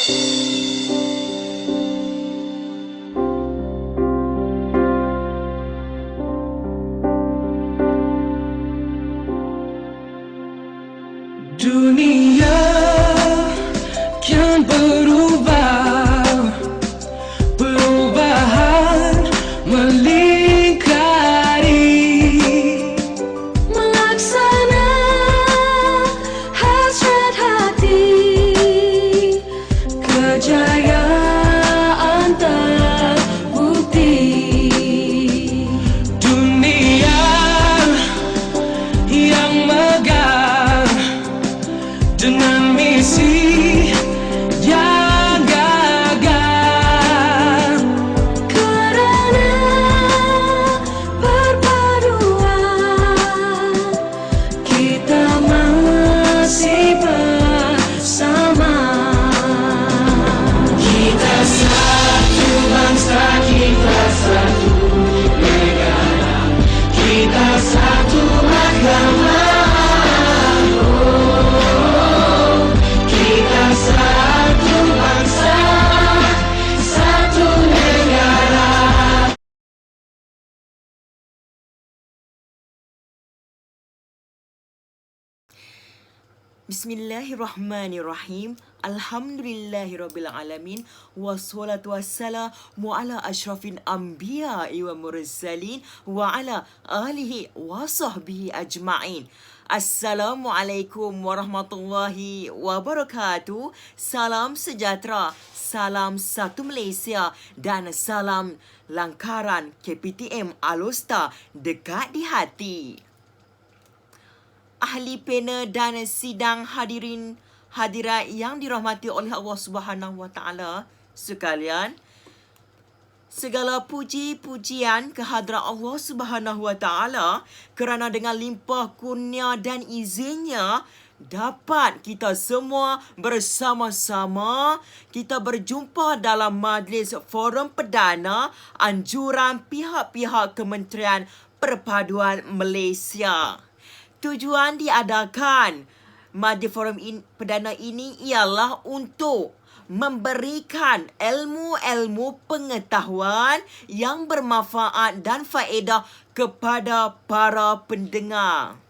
Dunia kian berubah, perubahan melingkari, melaksana hasrat hati, kejayaan terbukti. Dunia yang megah dengan misi yang gagah, kerana perpaduan kita masih bersama. Kita satu bangsa, kita satu negara, kita satu agama. Satu bangsa, satu negara. Bismillahirrahmanirrahim. Alhamdulillahirabbil alamin. Wassalatu wassalamu ala asyrafil anbiya'i wa mursalin wa ala alihi wa sahbihi ajma'in. Assalamualaikum warahmatullahi wabarakatuh. Salam sejahtera, salam satu Malaysia dan salam langkaran KPTM Alostar dekat di hati. Ahli panel dan sidang hadirat yang dirahmati oleh Allah Subhanahu Wa Taala sekalian, segala puji-pujian kehadrat Allah Subhanahu Wa Taala kerana dengan limpah kurnia dan izinnya dapat kita semua bersama-sama kita berjumpa dalam majlis forum perdana anjuran pihak-pihak Kementerian Perpaduan Malaysia. Tujuan diadakan majlis forum perdana ini ialah untuk memberikan ilmu-ilmu pengetahuan yang bermanfaat dan faedah kepada para pendengar.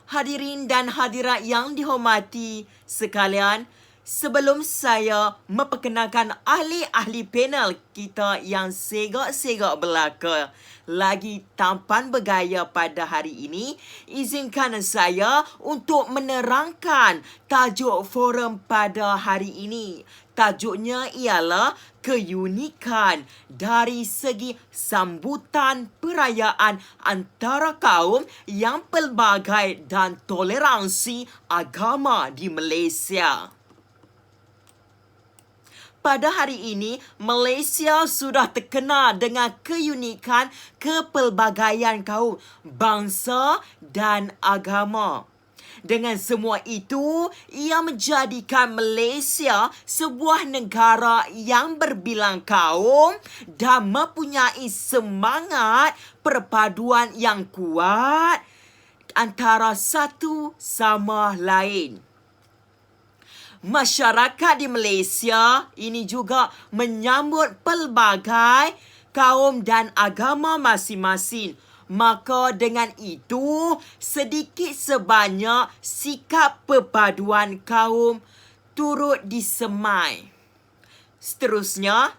Hadirin dan hadirat yang dihormati sekalian, sebelum saya memperkenalkan ahli-ahli panel kita yang segak-segak belaka lagi tampan bergaya pada hari ini, izinkan saya untuk menerangkan tajuk forum pada hari ini. Tajuknya ialah keunikan dari segi sambutan perayaan antara kaum yang pelbagai dan toleransi agama di Malaysia. Pada hari ini, Malaysia sudah terkenal dengan keunikan kepelbagaian kaum, bangsa dan agama. Dengan semua itu, ia menjadikan Malaysia sebuah negara yang berbilang kaum dan mempunyai semangat perpaduan yang kuat antara satu sama lain. Masyarakat di Malaysia ini juga menyambut pelbagai kaum dan agama masing-masing. Maka dengan itu, sedikit sebanyak sikap perpaduan kaum turut disemai. Seterusnya,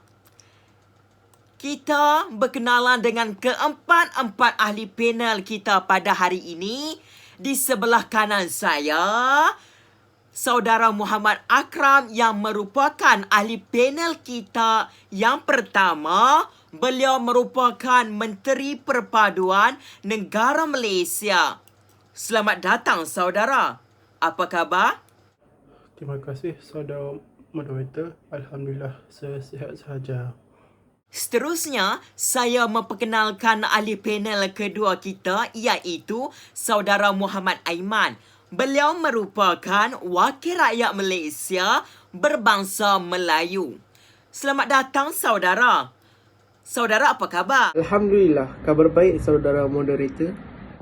kita berkenalan dengan keempat-empat ahli panel kita pada hari ini. Di sebelah kanan saya, Saudara Muhammad Akram yang merupakan ahli panel kita yang pertama. Beliau merupakan Menteri Perpaduan Negara Malaysia. Selamat datang, saudara. Apa khabar? Terima kasih, saudara moderator. Alhamdulillah, saya sihat sahaja. Seterusnya, saya memperkenalkan ahli panel kedua kita iaitu Saudara Muhammad Aiman. Beliau merupakan wakil rakyat Malaysia berbangsa Melayu. Selamat datang, saudara. Saudara, apa khabar? Alhamdulillah, kabar baik saudara moderator.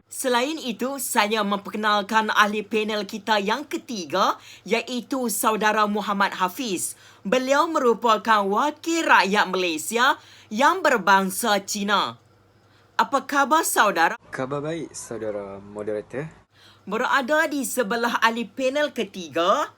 Selain itu, saya memperkenalkan ahli panel kita yang ketiga, iaitu Saudara Muhammad Hafiz. Beliau merupakan wakil rakyat Malaysia yang berbangsa Cina. Apa khabar saudara? Khabar baik, saudara moderator. Berada di sebelah ahli panel ketiga,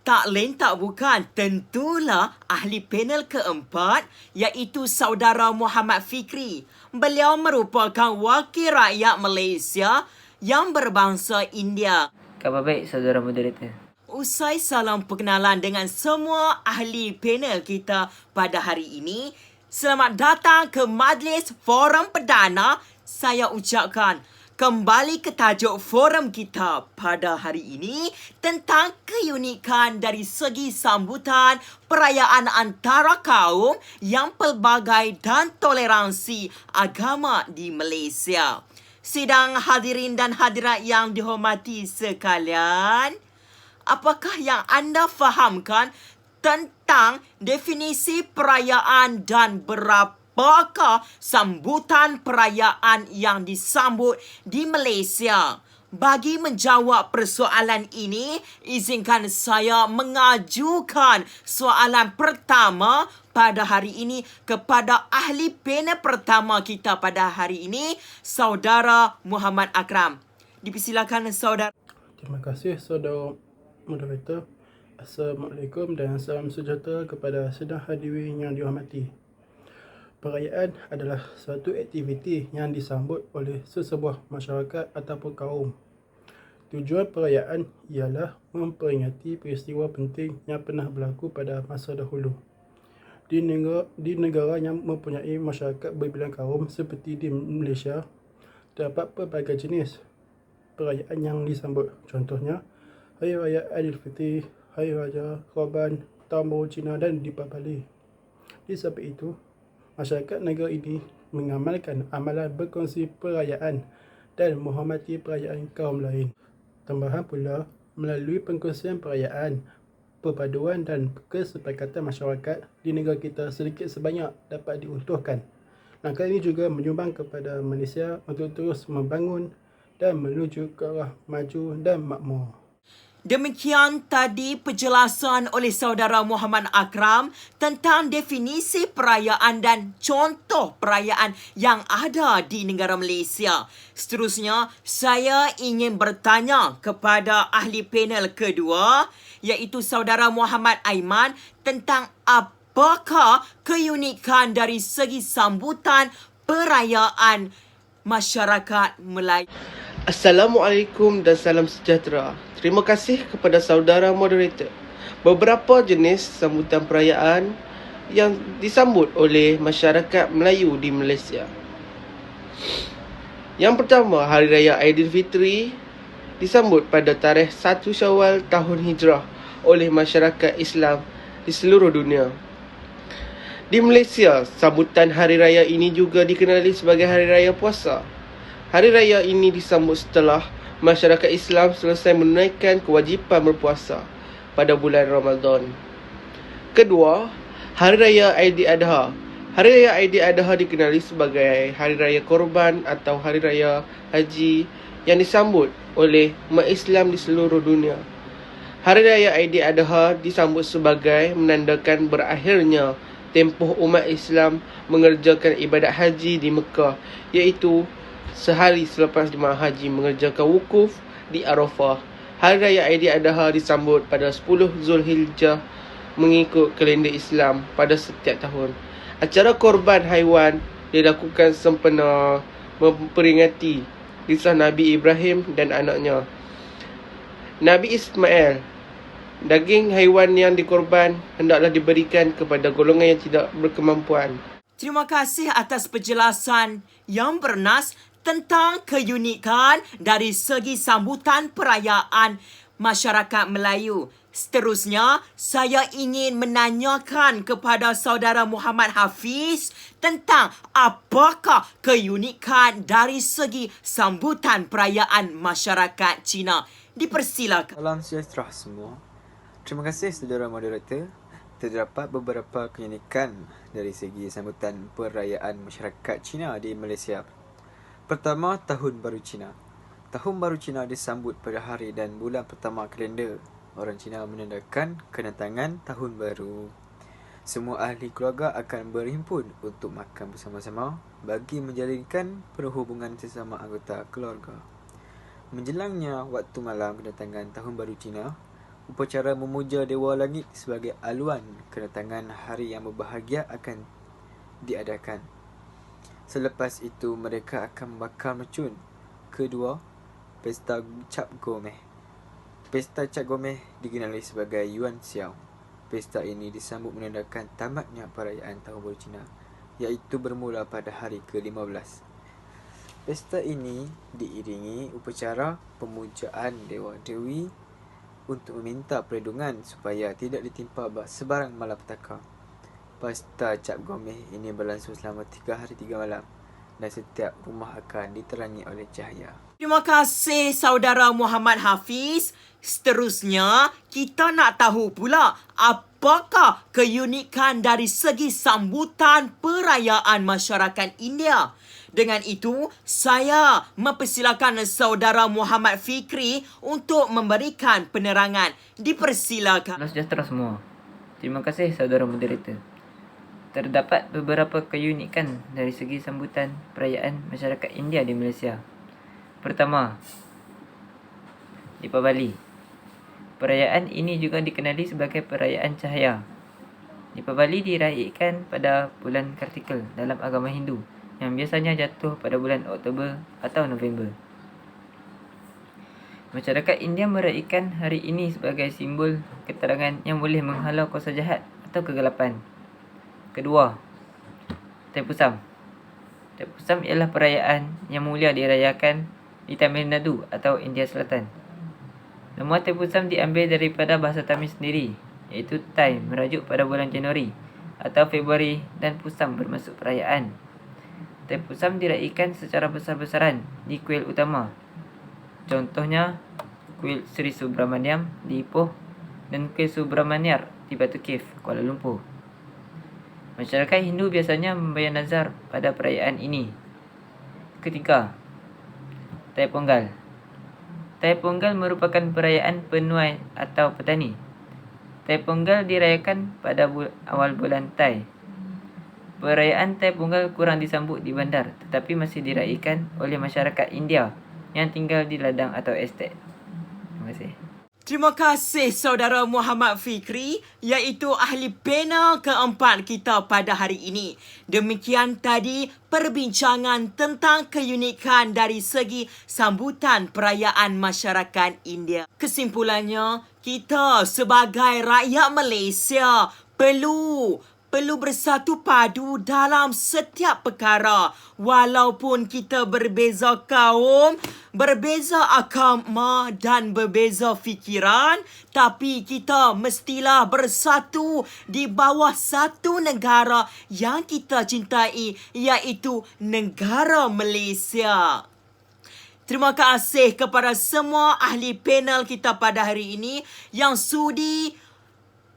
tak lain tak bukan, tentulah ahli panel keempat, iaitu Saudara Muhammad Fikri. Beliau merupakan wakil rakyat Malaysia yang berbangsa India. Khabar baik, saudara moderator. Usai salam perkenalan dengan semua ahli panel kita pada hari ini, selamat datang ke Majlis Forum Perdana. Saya ucapkan kembali ke tajuk forum kita pada hari ini tentang keunikan dari segi sambutan perayaan antara kaum yang pelbagai dan toleransi agama di Malaysia. Sidang hadirin dan hadirat yang dihormati sekalian, apakah yang anda fahamkan tentang definisi perayaan dan berapakah sambutan perayaan yang disambut di Malaysia? Bagi menjawab persoalan ini, izinkan saya mengajukan soalan pertama pada hari ini kepada ahli panel pertama kita pada hari ini, Saudara Muhammad Akram. Dipersilakan saudara. Terima kasih saudara moderator. Assalamualaikum dan salam sejahtera kepada sedang hadirin yang dihormati. Perayaan adalah suatu aktiviti yang disambut oleh sesebuah masyarakat ataupun kaum. Tujuan perayaan ialah memperingati peristiwa penting yang pernah berlaku pada masa dahulu. Di negara yang mempunyai masyarakat berbilang kaum seperti di Malaysia, terdapat pelbagai jenis perayaan yang disambut. Contohnya, Hari Raya Aidilfitri, Hari Raya Korban, Tahun Baru Cina dan Deepavali. Di sebab itu, masyarakat negara ini mengamalkan amalan berkongsi perayaan dan menghormati perayaan kaum lain. Tambahan pula, melalui pengkongsian perayaan, perpaduan dan kesepakatan masyarakat di negara kita sedikit sebanyak dapat diuntukkan. Langkah ini juga menyumbang kepada Malaysia untuk terus membangun dan menuju ke arah maju dan makmur. Demikian tadi penjelasan oleh Saudara Muhammad Akram tentang definisi perayaan dan contoh perayaan yang ada di negara Malaysia. Seterusnya, saya ingin bertanya kepada ahli panel kedua, iaitu Saudara Muhammad Aiman, tentang apakah keunikan dari segi sambutan perayaan masyarakat Melayu. Assalamualaikum dan salam sejahtera. Terima kasih kepada saudara moderator. Beberapa jenis sambutan perayaan yang disambut oleh masyarakat Melayu di Malaysia. Yang pertama, Hari Raya Aidilfitri disambut pada tarikh 1 Syawal tahun Hijrah oleh masyarakat Islam di seluruh dunia. Di Malaysia, sambutan Hari Raya ini juga dikenali sebagai Hari Raya Puasa. Hari Raya ini disambut setelah masyarakat Islam selesai menunaikan kewajipan berpuasa pada bulan Ramadan. Kedua, Hari Raya Aidiladha. Hari Raya Aidiladha dikenali sebagai Hari Raya Korban atau Hari Raya Haji yang disambut oleh umat Islam di seluruh dunia. Hari Raya Aidiladha disambut sebagai menandakan berakhirnya tempoh umat Islam mengerjakan ibadat haji di Mekah, iaitu sehari selepas jemaah haji mengerjakan wukuf di Arafah. Hari Raya Aidiladha disambut pada 10 Zulhijjah mengikut kalender Islam pada setiap tahun. Acara korban haiwan dilakukan sempena memperingati kisah Nabi Ibrahim dan anaknya Nabi Ismail. Daging haiwan yang dikorban hendaklah diberikan kepada golongan yang tidak berkemampuan. Terima kasih atas penjelasan yang bernas tentang keunikan dari segi sambutan perayaan masyarakat Melayu. Seterusnya, saya ingin menanyakan kepada saudara Muhammad Hafiz tentang apakah keunikan dari segi sambutan perayaan masyarakat Cina. Dipersilakan. Salam sejahtera semua. Terima kasih saudara moderator. Terdapat beberapa keunikan dari segi sambutan perayaan masyarakat Cina di Malaysia. Pertama, Tahun Baru Cina. Tahun Baru Cina disambut pada hari dan bulan pertama kalender. Orang Cina menandakan kedatangan Tahun Baru. Semua ahli keluarga akan berhimpun untuk makan bersama-sama bagi menjalinkan perhubungan sesama anggota keluarga. Menjelangnya waktu malam kedatangan Tahun Baru Cina, upacara memuja Dewa Langit sebagai aluan kedatangan hari yang berbahagia akan diadakan. Selepas itu, mereka akan membakar mercun. Kedua, Pesta Cap Gomeh. Pesta Cap Gomeh dikenali sebagai Yuan Xiao. Pesta ini disambut menandakan tamatnya perayaan Tahun Baru Cina, iaitu bermula pada hari ke-15. Pesta ini diiringi upacara pemujaan Dewa-Dewi untuk meminta perlindungan supaya tidak ditimpa sebarang malapetaka. Pesta Cap Gomeh ini berlangsung selama 3 hari 3 malam dan setiap rumah akan diterangi oleh cahaya. Terima kasih saudara Muhammad Hafiz. Seterusnya, kita nak tahu pula apakah keunikan dari segi sambutan perayaan masyarakat India. Dengan itu, saya mempersilakan saudara Muhammad Fikri untuk memberikan penerangan. Dipersilakan. Salam sejahtera semua. Terima kasih saudara moderator. Terdapat beberapa keunikan dari segi sambutan perayaan masyarakat India di Malaysia. Pertama, Deepavali. Perayaan ini juga dikenali sebagai perayaan cahaya. Deepavali diraihkan pada bulan Kartikal dalam agama Hindu yang biasanya jatuh pada bulan Oktober atau November. Masyarakat India meraihkan hari ini sebagai simbol keterangan yang boleh menghalau kuasa jahat atau kegelapan. Kedua, Thaipusam. Thaipusam ialah perayaan yang mulia dirayakan di Tamil Nadu atau India Selatan. Nama Thaipusam diambil daripada bahasa Tamil sendiri, iaitu Thai merajuk pada bulan Januari atau Februari dan Pusam bermaksud perayaan. Thaipusam diraihkan secara besar-besaran di kuil utama. Contohnya, kuil Sri Subramaniam di Ipoh dan kuil Subramaniar di Batu Cave, Kuala Lumpur. Masyarakat Hindu biasanya membayar nazar pada perayaan ini. Ketiga, Tai Ponggal. Tai Ponggal merupakan perayaan penuai atau petani. Tai Ponggal dirayakan pada awal bulan Tai. Perayaan Tai Ponggal kurang disambut di bandar tetapi masih diraihkan oleh masyarakat India yang tinggal di ladang atau estet. Terima kasih. Terima kasih saudara Muhammad Fikri, iaitu ahli panel keempat kita pada hari ini. Demikian tadi perbincangan tentang keunikan dari segi sambutan perayaan masyarakat India. Kesimpulannya, kita sebagai rakyat Malaysia perlu bersatu padu dalam setiap perkara. Walaupun kita berbeza kaum, berbeza agama dan berbeza fikiran, tapi kita mestilah bersatu di bawah satu negara yang kita cintai, iaitu negara Malaysia. Terima kasih kepada semua ahli panel kita pada hari ini yang sudi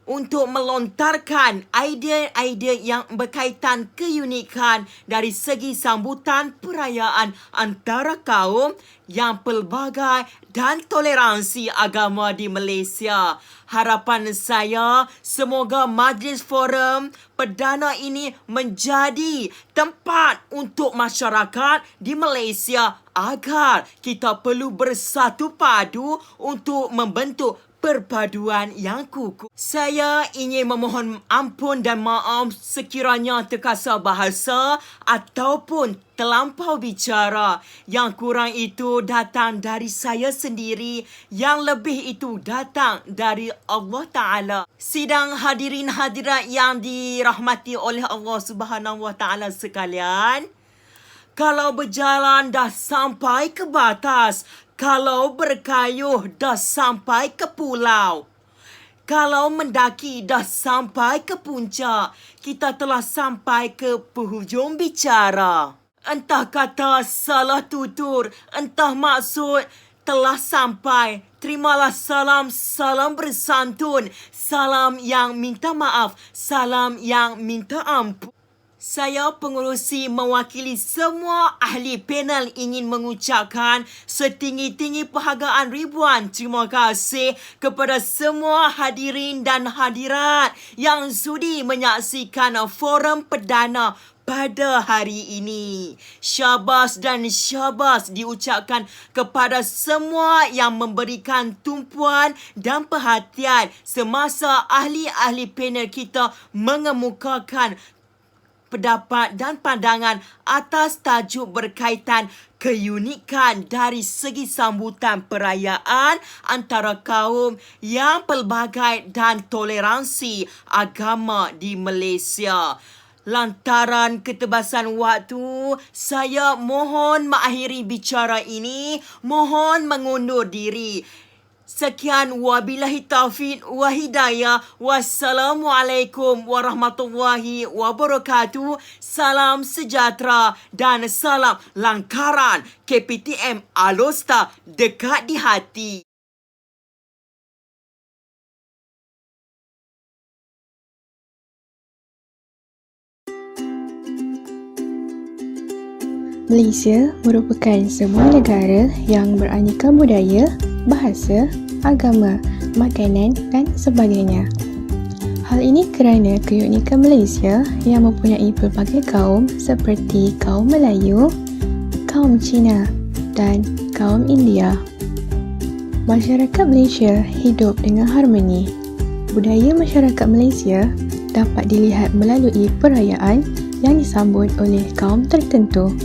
untuk melontarkan idea-idea yang berkaitan keunikan dari segi sambutan perayaan antara kaum yang pelbagai dan toleransi agama di Malaysia. Harapan saya semoga majlis forum perdana ini menjadi tempat untuk masyarakat di Malaysia agar kita perlu bersatu padu untuk membentuk perpaduan yang kukuh. Saya ingin memohon ampun dan maaf sekiranya terkasar bahasa ataupun terlampau bicara. Yang kurang itu datang dari saya sendiri, yang lebih itu datang dari Allah Ta'ala. Sidang hadirin hadirat yang dirahmati oleh Allah Subhanahu Wa Ta'ala sekalian, kalau berjalan dah sampai ke batas, kalau berkayuh dah sampai ke pulau, kalau mendaki dah sampai ke puncak, kita telah sampai ke penghujung bicara. Entah kata salah tutur, entah maksud telah sampai. Terimalah salam bersantun, salam yang minta maaf, salam yang minta ampun. Saya pengerusi mewakili semua ahli panel ingin mengucapkan setinggi-tinggi penghargaan ribuan terima kasih kepada semua hadirin dan hadirat yang sudi menyaksikan forum perdana pada hari ini. Syabas dan syabas diucapkan kepada semua yang memberikan tumpuan dan perhatian semasa ahli-ahli panel kita mengemukakan pendapat dan pandangan atas tajuk berkaitan keunikan dari segi sambutan perayaan antara kaum yang pelbagai dan toleransi agama di Malaysia. Lantaran ketebasan waktu, saya mohon mengakhiri bicara ini, mohon mengundur diri. Sekian, wabillahi taufiq wa hidayah. Wassalamualaikum warahmatullahi wabarakatuh. Salam sejahtera dan salam langkaran KPTM Alosta dekat di hati. Malaysia merupakan sebuah negara yang beraneka budaya, bahasa, agama, makanan dan sebagainya. Hal ini kerana keunikan Malaysia yang mempunyai pelbagai kaum seperti kaum Melayu, kaum Cina dan kaum India. Masyarakat Malaysia hidup dengan harmoni. Budaya masyarakat Malaysia dapat dilihat melalui perayaan yang disambut oleh kaum tertentu.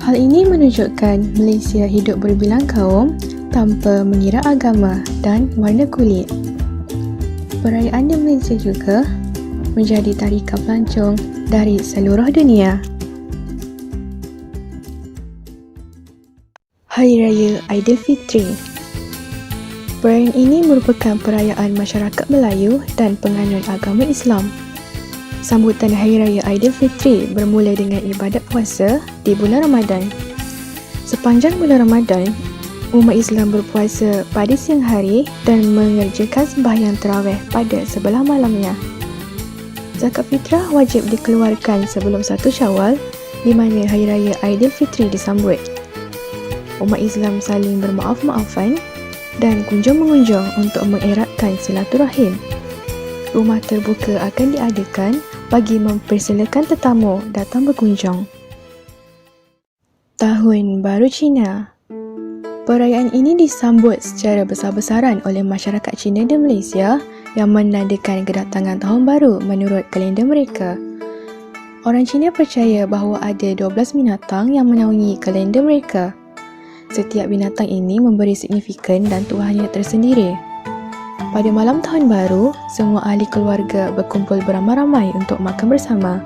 Hal ini menunjukkan Malaysia hidup berbilang kaum tanpa mengira agama dan warna kulit. Perayaan di Malaysia juga menjadi tarikan pelancong dari seluruh dunia. Hari Raya Aidilfitri. Perayaan ini merupakan perayaan masyarakat Melayu dan penganut agama Islam. Sambutan Hari Raya Aidilfitri bermula dengan ibadat puasa di bulan Ramadan. Sepanjang bulan Ramadan, umat Islam berpuasa pada siang hari dan mengerjakan sembahyang tarawih pada sebelah malamnya. Zakat fitrah wajib dikeluarkan sebelum 1 Syawal di mana Hari Raya Aidilfitri disambut. Umat Islam saling bermaaf-maafan dan kunjung-mengunjung untuk mengeratkan silaturahim. Rumah terbuka akan diadakan bagi mempersilakan tetamu datang berkunjung. Tahun Baru Cina. Perayaan ini disambut secara besar-besaran oleh masyarakat Cina di Malaysia yang menandakan kedatangan Tahun Baru menurut kalender mereka. Orang Cina percaya bahawa ada 12 binatang yang menaungi kalender mereka. Setiap binatang ini memberi signifikan dan tuhannya tersendiri. Pada malam Tahun Baru, semua ahli keluarga berkumpul beramai-ramai untuk makan bersama.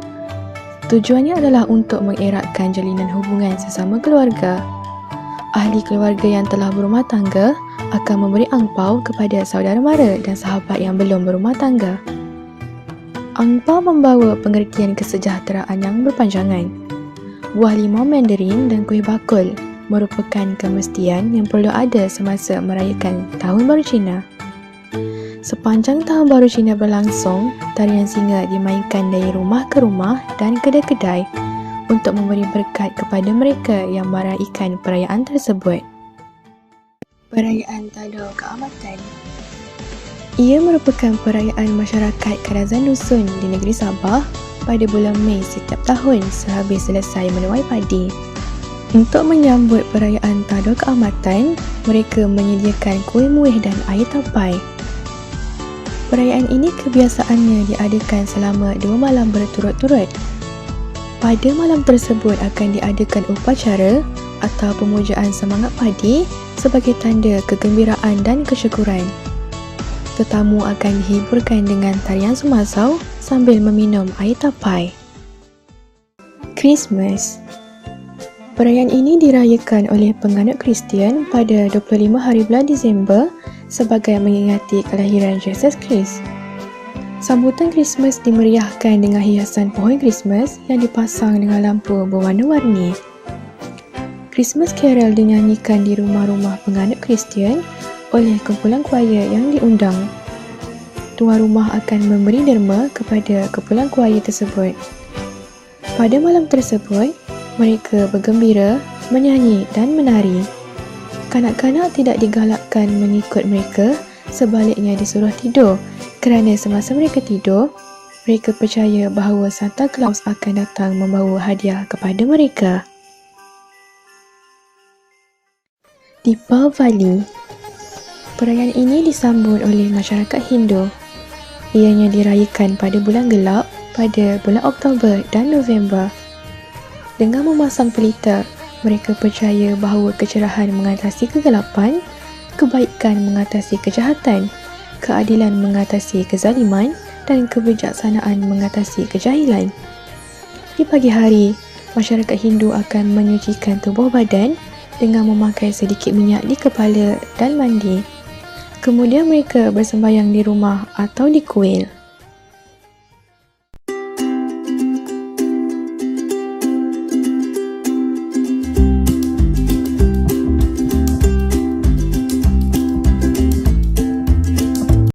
Tujuannya adalah untuk mengeratkan jalinan hubungan sesama keluarga. Ahli keluarga yang telah berumah tangga akan memberi angpau kepada saudara mara dan sahabat yang belum berumah tangga. Angpau membawa pengertian kesejahteraan yang berpanjangan. Buah limau mandarin dan kuih bakul merupakan kemestian yang perlu ada semasa merayakan Tahun Baru Cina. Sepanjang Tahun Baru Cina berlangsung, tarian singa dimainkan dari rumah ke rumah dan kedai-kedai untuk memberi berkat kepada mereka yang meraihkan perayaan tersebut. Perayaan Tadau Keamatan. Ia merupakan perayaan masyarakat Kadazan Dusun di negeri Sabah pada bulan Mei setiap tahun sehabis selesai menuai padi. Untuk menyambut perayaan Tadau Keamatan, mereka menyediakan kuih muih dan air tapai. Perayaan ini kebiasaannya diadakan selama 2 malam berturut-turut. Pada malam tersebut akan diadakan upacara atau pemujaan semangat padi sebagai tanda kegembiraan dan kesyukuran. Tetamu akan dihiburkan dengan tarian sumasau sambil meminum air tapai. Christmas. Perayaan ini dirayakan oleh penganut Kristian pada 25 hari bulan Disember sebagai mengingati kelahiran Yesus Kristus. Sambutan Christmas dimeriahkan dengan hiasan pohon Christmas yang dipasang dengan lampu berwarna-warni. Christmas Carol dinyanyikan di rumah-rumah penganut Kristian oleh kumpulan choir yang diundang. Tuan rumah akan memberi derma kepada kumpulan choir tersebut. Pada malam tersebut, mereka bergembira, menyanyi dan menari. Kanak-kanak tidak digalakkan mengikut mereka, sebaliknya disuruh tidur kerana semasa mereka tidur, mereka percaya bahawa Santa Claus akan datang membawa hadiah kepada mereka. Deepavali. Perayaan ini disambut oleh masyarakat Hindu. Ianya dirayakan pada bulan gelap pada bulan Oktober dan November. Dengan memasang pelita, mereka percaya bahawa kecerahan mengatasi kegelapan, kebaikan mengatasi kejahatan, keadilan mengatasi kezaliman dan kebijaksanaan mengatasi kejahilan. Di pagi hari, masyarakat Hindu akan menyucikan tubuh badan dengan memakai sedikit minyak di kepala dan mandi. Kemudian mereka bersembahyang di rumah atau di kuil.